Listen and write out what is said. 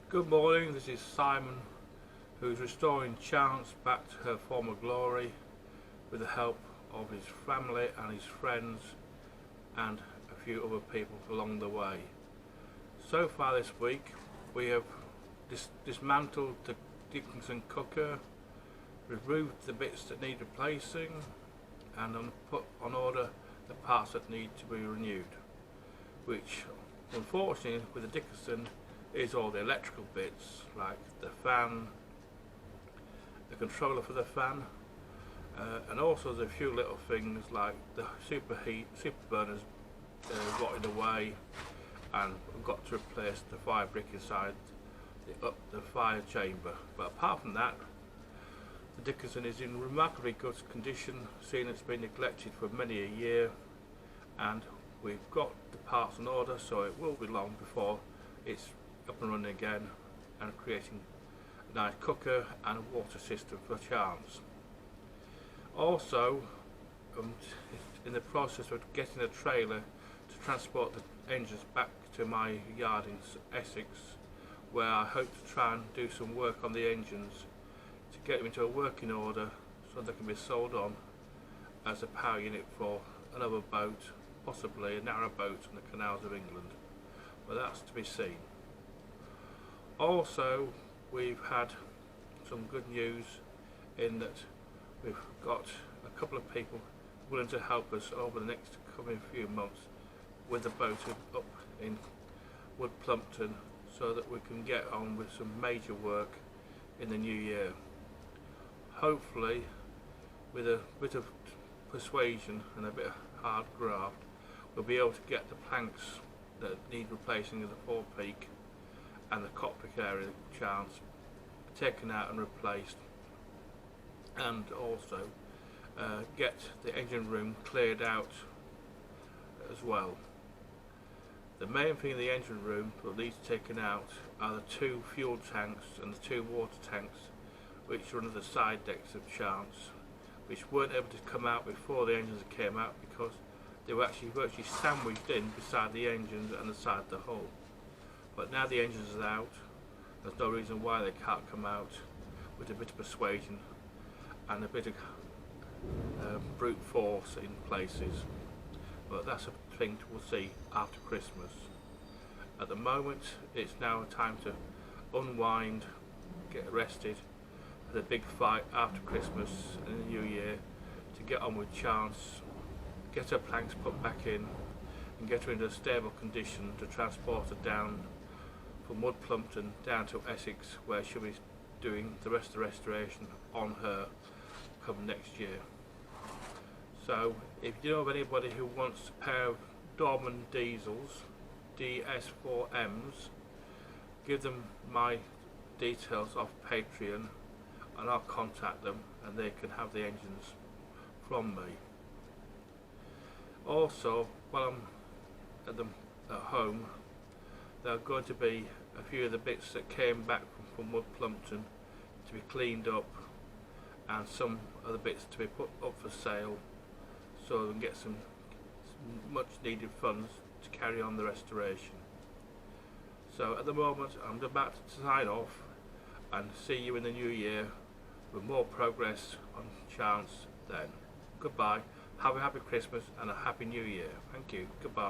Good morning, this is Simon, who's restoring Chance back to her former glory with the help of his family and his friends and a few other people along the way. So far this week we have dismantled the Dickinson cooker, removed the bits that need replacing, and put on order the parts that need to be renewed, which unfortunately with the Dickinson is all the electrical bits like the fan, the controller for the fan, and also there's a few little things like the super burners rotted away, and we've got to replace the fire brick inside the fire chamber. But apart from that, the Dickinson is in remarkably good condition, seeing it's been neglected for many a year, and we've got the parts in order, so it will be long before it's up and running again and creating a nice cooker and a water system for Chance. Also, in the process of getting a trailer to transport the engines back to my yard in Essex, where I hope to try and do some work on the engines to get them into a working order so they can be sold on as a power unit for another boat, possibly a narrow boat on the canals of England, but that's to be seen. Also, we've had some good news in that we've got a couple of people willing to help us over the next coming few months with the boat up in Wood Plumpton, so that we can get on with some major work in the new year. Hopefully, with a bit of persuasion and a bit of hard graft, we'll be able to get the planks that need replacing of the forepeak and the cockpit area Chance taken out and replaced, and also get the engine room cleared out as well. The main thing in the engine room that needs taken out are the two fuel tanks and the two water tanks which are under the side decks of Chance, which weren't able to come out before the engines came out because they were actually virtually sandwiched in beside the engines and the side of the hull. But now the engines are out, there's no reason why they can't come out with a bit of persuasion and a bit of brute force in places. But that's a thing we'll see after Christmas. At the moment, it's now time to unwind, get rested for the big fight after Christmas and the New Year, to get on with Chance, get her planks put back in, and get her into a stable condition to transport her down from Wood Plumpton down to Essex, where she'll be doing the rest of the restoration on her come next year. So if you know of anybody who wants a pair of Dorman diesels, DS4Ms, give them my details off Patreon and I'll contact them and they can have the engines from me. Also, while I'm at home, there are going to be a few of the bits that came back from Wood Plumpton to be cleaned up, and some of the bits to be put up for sale, so we can get some much needed funds to carry on the restoration. So at the moment I'm about to sign off and see you in the new year with more progress on Chance then. Goodbye, have a happy Christmas and a happy new year. Thank you, goodbye.